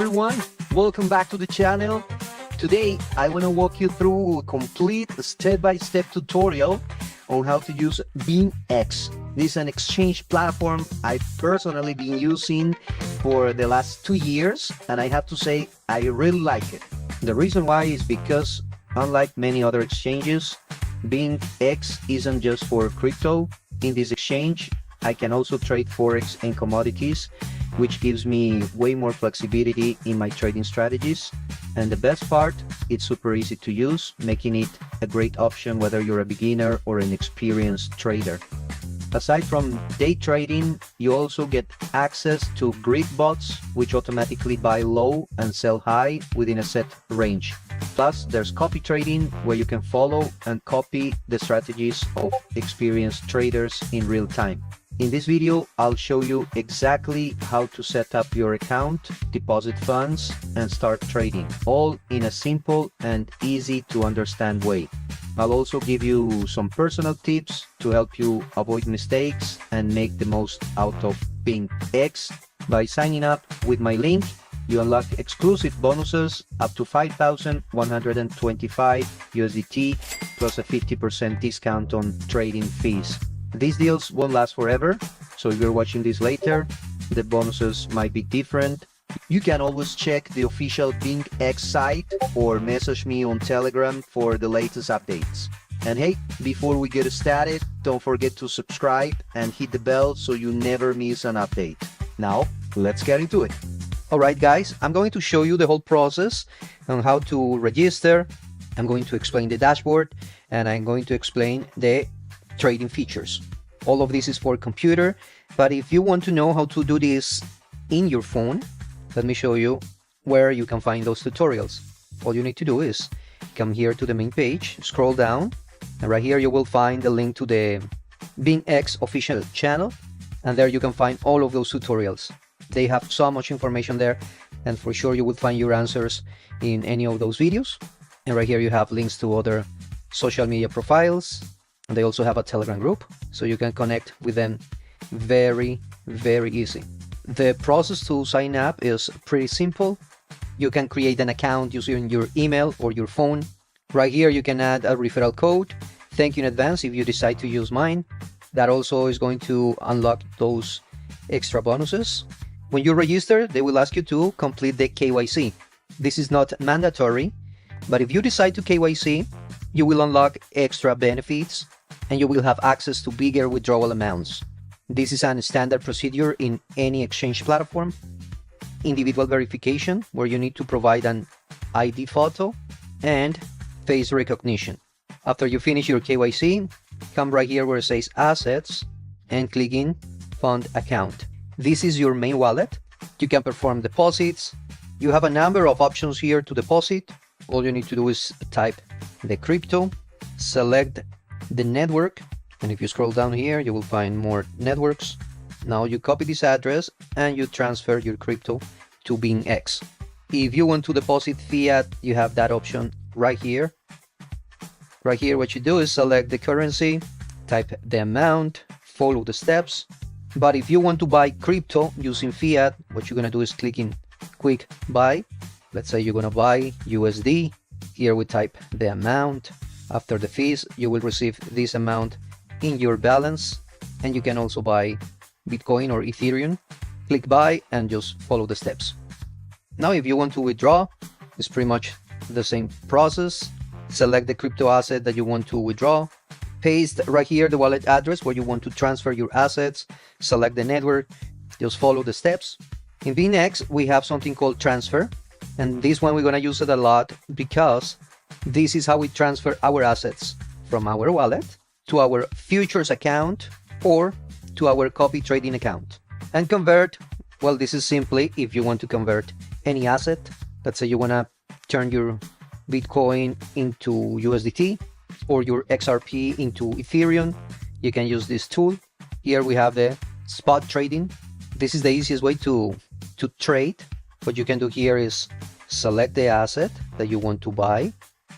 everyone, welcome back to the channel. Today I want to walk you through a complete step-by-step tutorial on how to use BingX. This is an exchange platform I've personally been using for the last 2 years, and I have to say I really like it. The reason why is because unlike many other exchanges, BingX isn't just for crypto. In this exchange I can also trade forex and commodities, which gives me way more flexibility in my trading strategies. And the best part, it's super easy to use, making it a great option whether you're a beginner or an experienced trader. Aside from day trading, you also get access to grid bots, which automatically buy low and sell high within a set range. Plus, there's copy trading, where you can follow and copy the strategies of experienced traders in real time. In this video, I'll show you exactly how to set up your account, deposit funds, and start trading, all in a simple and easy to understand way. I'll also give you some personal tips to help you avoid mistakes and make the most out of BingX. By signing up with my link, you unlock exclusive bonuses up to 5,125 USDT plus a 50% discount on trading fees. These deals won't last forever, so if you're watching this later, the bonuses might be different. You can always check the official BingX site or message me on Telegram for the latest updates. And hey, before we get started, don't forget to subscribe and hit the bell so you never miss an update. Now, let's get into it. Alright guys, I'm going to show you the whole process on how to register. I'm going to explain the dashboard, and I'm going to explain the trading features. All of this is for computer, but if you want to know how to do this in your phone, let me show you where you can find those tutorials. All you need to do is come here to the main page, scroll down, and right here you will find the link to the BingX official channel, and there you can find all of those tutorials. They have so much information there, and for sure you will find your answers in any of those videos. And right here you have links to other social media profiles. And they also have a Telegram group, so you can connect with them very easy. The process to sign up is pretty simple. You can create an account using your email or your phone. Right here you can add a referral code. Thank you in advance if you decide to use mine. That also is going to unlock those extra bonuses. When you register, they will ask you to complete the KYC. This is not mandatory, but if you decide to KYC, you will unlock extra benefits and you will have access to bigger withdrawal amounts. This is a standard procedure in any exchange platform. Individual verification, where you need to provide an ID photo and face recognition. After you finish your KYC, come right here where it says Assets and click in Fund Account. This is your main wallet. You can perform deposits. You have a number of options here to deposit. All you need to do is type the crypto, select the network, and if you scroll down here you will find more networks. Now you copy this address and you transfer your crypto to BingX. If you want to deposit fiat, you have that option right here. Right here what you do is select the currency, type the amount, follow the steps. But if you want to buy crypto using fiat, what you're gonna do is click in quick buy. Let's say you're gonna buy USD. Here we type the amount. After the fees, you will receive this amount in your balance, and you can also buy Bitcoin or Ethereum. Click buy and just follow the steps. Now if you want to withdraw, it's pretty much the same process. Select the crypto asset that you want to withdraw. Paste right here the wallet address where you want to transfer your assets. Select the network. Just follow the steps. In BingX, we have something called transfer. And this one we're going to use it a lot because this is how we transfer our assets from our wallet to our futures account or to our copy trading account. And convert, well, this is simply if you want to convert any asset. Let's say you want to turn your Bitcoin into USDT or your XRP into Ethereum. You can use this tool. Here we have the spot trading. This is the easiest way to trade. What you can do here is select the asset that you want to buy.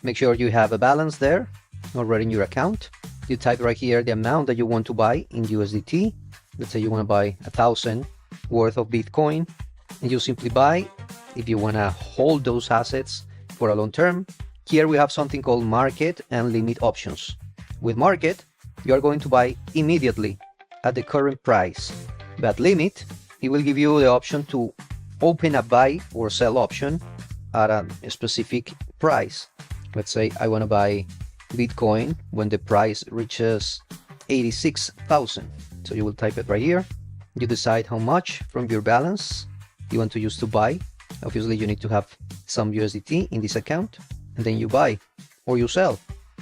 Make sure you have a balance there already in your account. You type right here the amount that you want to buy in USDT. Let's say you want to buy 1,000 worth of Bitcoin, and you simply buy if you want to hold those assets for a long term. Here we have something called market and limit options. With market, you are going to buy immediately at the current price. But limit, it will give you the option to open a buy or sell option at a specific price. Let's say I want to buy Bitcoin when the price reaches 86,000. So you will type it right here. You decide how much from your balance you want to use to buy. Obviously, you need to have some USDT in this account, and then you buy or you sell.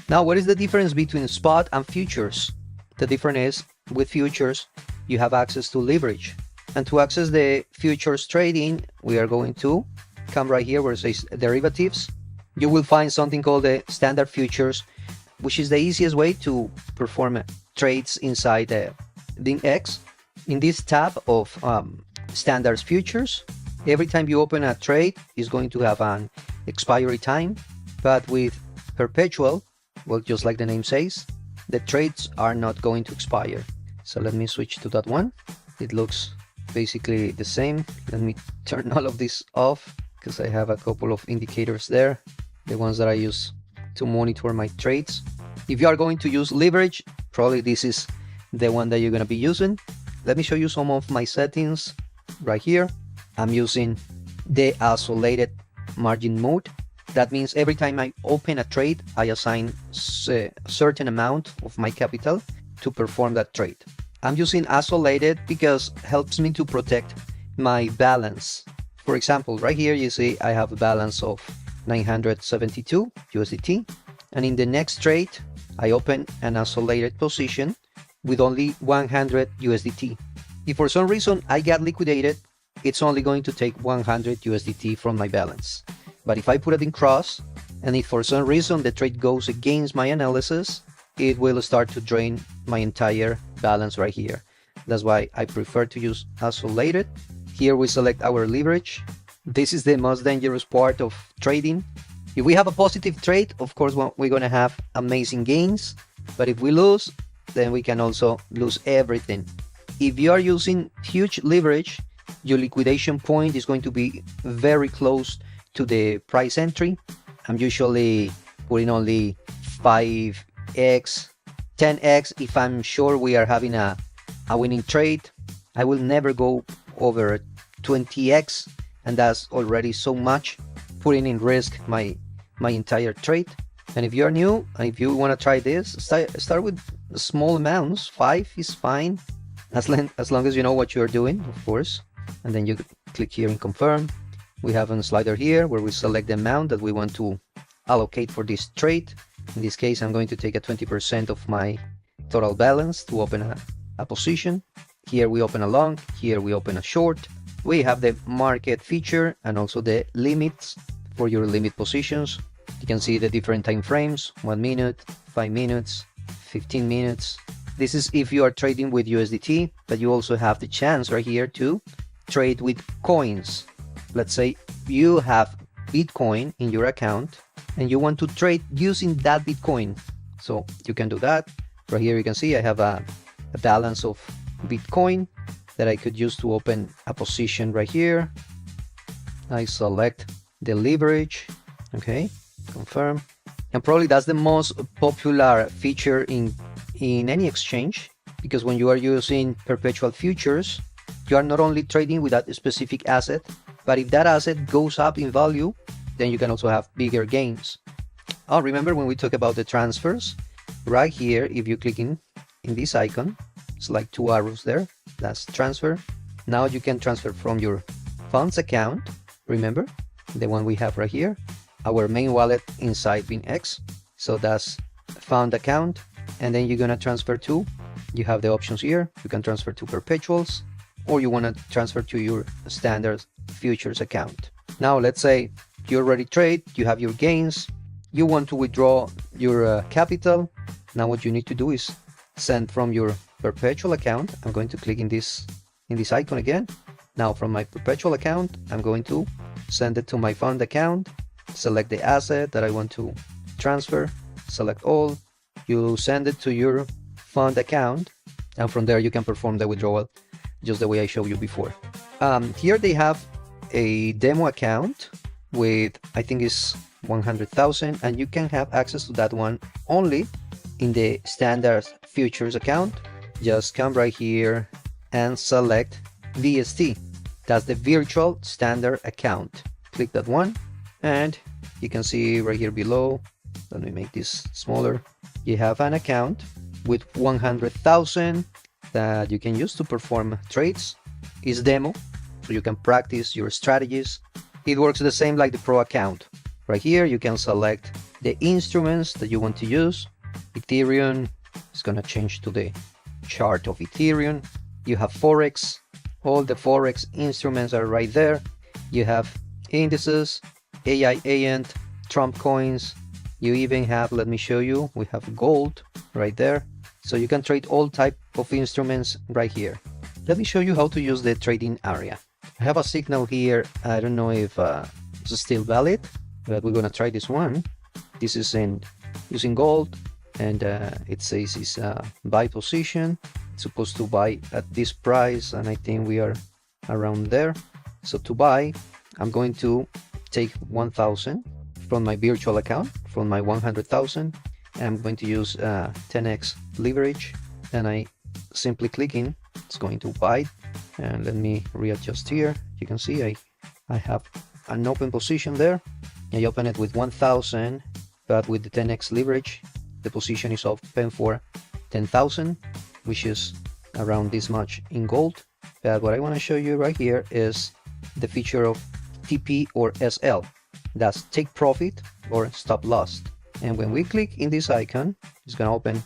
Now, what is the difference between spot and futures? The difference is with futures, you have access to leverage. And to access the futures trading, we are going to come right here where it says derivatives. You will find something called the standard futures, which is the easiest way to perform trades inside the BingX. In this tab of standards futures, every time you open a trade, it's going to have an expiry time. But with perpetual, well, just like the name says, the trades are not going to expire. So let me switch to that one. It looks basically the same. Let me turn all of this off because I have a couple of indicators there, the ones that I use to monitor my trades. If you are going to use leverage, probably this is the one that you're going to be using. Let me show you some of my settings right here. I'm using the isolated margin mode. That means every time I open a trade, I assign a certain amount of my capital to perform that trade. I'm using isolated because it helps me to protect my balance. For example, right here you see I have a balance of 972 USDT, and in the next trade I open an isolated position with only 100 USDT. If for some reason I get liquidated, it's only going to take 100 USDT from my balance. But if I put it in cross, and if for some reason the trade goes against my analysis, it will start to drain my entire balance right here. That's why I prefer to use isolated. Here we select our leverage. This is the most dangerous part of trading. If we have a positive trade, of course, we're going to have amazing gains. But if we lose, then we can also lose everything. If you are using huge leverage, your liquidation point is going to be very close to the price entry. I'm usually putting only 5x, 10x if I'm sure we are having a winning trade. I will never go over 20x, and that's already so much, putting in risk my entire trade. And if you're new and if you want to try this, start with small amounts. 5 is fine, as long as you know what you're doing, of course. And then you click here and confirm. We have a slider here where we select the amount that we want to allocate for this trade. In this case, I'm going to take a 20% of my total balance to open a position. Here we open a long, here we open a short. We have the market feature and also the limits for your limit positions. You can see the different time frames: 1 minute, 5 minutes, 15 minutes. This is if you are trading with USDT, but you also have the chance right here to trade with coins. Let's say you have Bitcoin in your account and you want to trade using that Bitcoin. So you can do that. Right here you can see I have a balance of Bitcoin that I could use to open a position right here. I select the leverage. Okay, confirm. And probably that's the most popular feature in any exchange, because when you are using perpetual futures, you are not only trading with that specific asset, but if that asset goes up in value, then you can also have bigger gains. Oh, remember when we talked about the transfers? Right here, if you click in this icon, it's like 2 arrows there. That's transfer. Now you can transfer from your funds account. Remember the one we have right here, our main wallet inside BingX. So that's fund account. And then you're going to transfer to, you have the options here. You can transfer to perpetuals, or you want to transfer to your standard futures account. Now, let's say you already trade, you have your gains, you want to withdraw your capital. Now what you need to do is send from your perpetual account. I'm going to click in this icon again. Now from my perpetual account, I'm going to send it to my fund account, select the asset that I want to transfer, select all, you send it to your fund account, and from there you can perform the withdrawal just the way I showed you before. Here they have a demo account with, I think it's 100,000, and you can have access to that one only in the standard futures account. Just come right here and select VST. That's the virtual standard account. Click that one, and you can see right here below, let me make this smaller, you have an account with 100,000 that you can use to perform trades. It's demo, so you can practice your strategies. It works the same like the pro account. Right here you can select the instruments that you want to use. Ethereum is gonna change to the chart of Ethereum. You have Forex, all the Forex instruments are right there. You have indices, AI agent, Trump coins. You even have, let me show you, we have gold right there. So you can trade all type of instruments right here. Let me show you how to use the trading area. I have a signal here. I don't know if it's still valid, but we're gonna try this one. This is in using gold, and it says it's buy position. It's supposed to buy at this price, and I think we are around there. So to buy, I'm going to take 1,000 from my virtual account, from my 100,000. I'm going to use 10x leverage, and I simply clicking, it's going to buy. And let me readjust here. You can see I have an open position there. I open it with 1,000, but with the 10x leverage, the position is open for 10,000, which is around this much in gold. But what I want to show you right here is the feature of TP or SL. That's take profit or stop loss. And when we click in this icon, it's going to open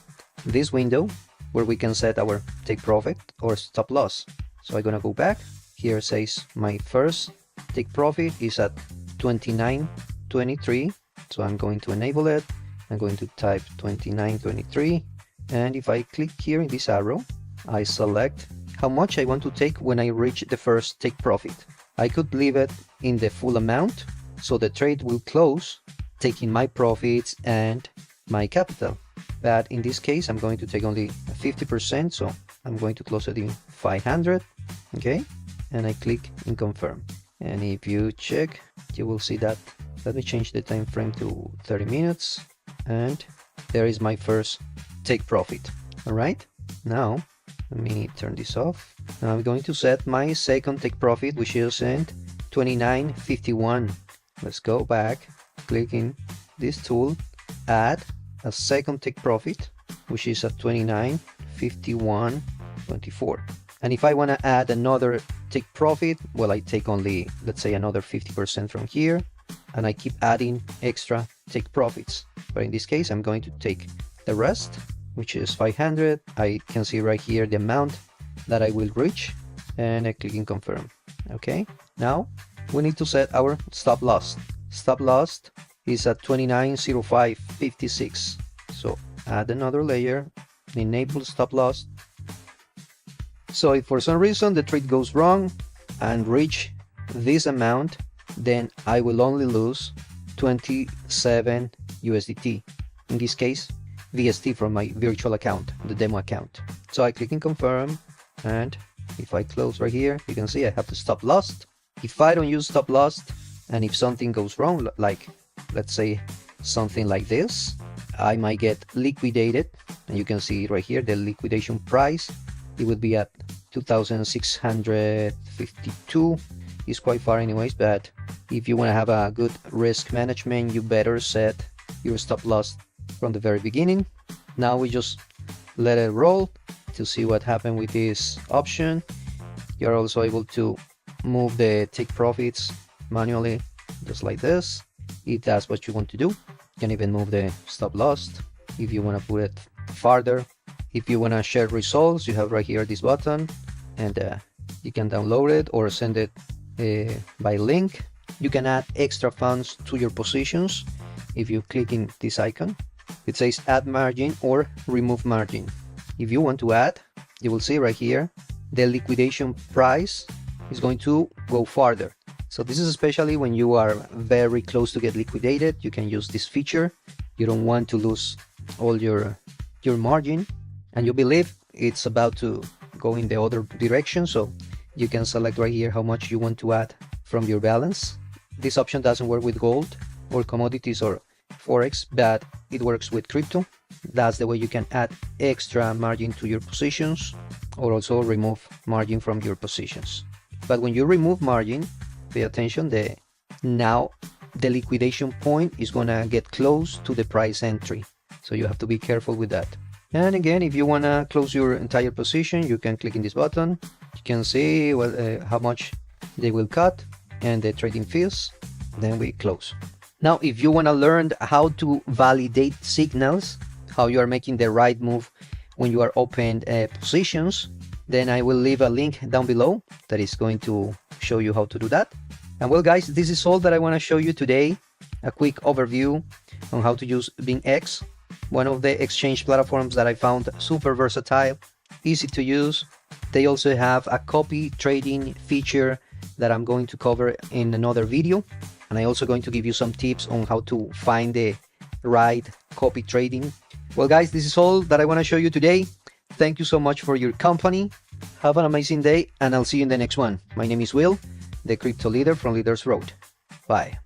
this window where we can set our take profit or stop loss. So I'm going to go back. Here says my first take profit is at 29.23. So I'm going to enable it. I'm going to type 29.23. And if I click here in this arrow, I select how much I want to take when I reach the first take profit. I could leave it in the full amount, so the trade will close, taking my profits and my capital. But in this case, I'm going to take only 50%, so I'm going to close it in 500, okay? And I click in confirm. And if you check, you will see that, let me change the time frame to 30 minutes, and there is my first take profit. All right, now let me turn this off. Now I'm going to set my second take profit, which is in 29.51. Let's go back, clicking this tool, add a second take profit, which is at 29.51.24. And if I want to add another take profit, well, I take only, let's say, another 50% from here, and I keep adding extra take profits. But in this case, I'm going to take the rest, which is 500. I can see right here the amount that I will reach, and I click in confirm. Okay, now we need to set our stop loss. Stop loss is at 29.0556. So add another layer, enable stop loss. So if for some reason the trade goes wrong and reach this amount, then I will only lose 27 USDT. In this case, VST from my virtual account, the demo account. So I click in confirm, and if I close right here, you can see I have the stop loss. If I don't use stop loss, and if something goes wrong, like let's say something like this, I might get liquidated. And you can see right here the liquidation price, it would be at 2,652. It's quite far anyways, but if you want to have a good risk management, you better set your stop loss from the very beginning. Now we just let it roll to see what happened with this option. You're also able to move the take profits manually, just like this, if that's what you want to do. You can even move the stop loss if you want to put it farther. If you want to share results, you have right here this button, and you can download it or send it by link. You can add extra funds to your positions if you click in this icon. It says add margin or remove margin. If you want to add, you will see right here the liquidation price is going to go farther. So this is especially when you are very close to get liquidated. You can use this feature. You don't want to lose all your margin, and you believe it's about to go in the other direction, so you can select right here how much you want to add from your balance. This option doesn't work with gold or commodities or Forex, but it works with crypto. That's the way you can add extra margin to your positions or also remove margin from your positions. But when you remove margin, pay attention, now the liquidation point is gonna get close to the price entry. So you have to be careful with that. And again, if you wanna close your entire position, you can click in this button. You can see how much they will cut and the trading fees. Then we close. Now, if you wanna learn how to validate signals, how you are making the right move when you are open positions, then I will leave a link down below that is going to show you how to do that. And well, guys, this is all that I want to show you today. A quick overview on how to use BingX, one of the exchange platforms that I found super versatile, easy to use. They also have a copy trading feature that I'm going to cover in another video. And I'm also going to give you some tips on how to find the right copy trading. Well, guys, this is all that I want to show you today. Thank you so much for your company. Have an amazing day, and I'll see you in the next one. My name is Will, the crypto leader from Leaders Road. Bye.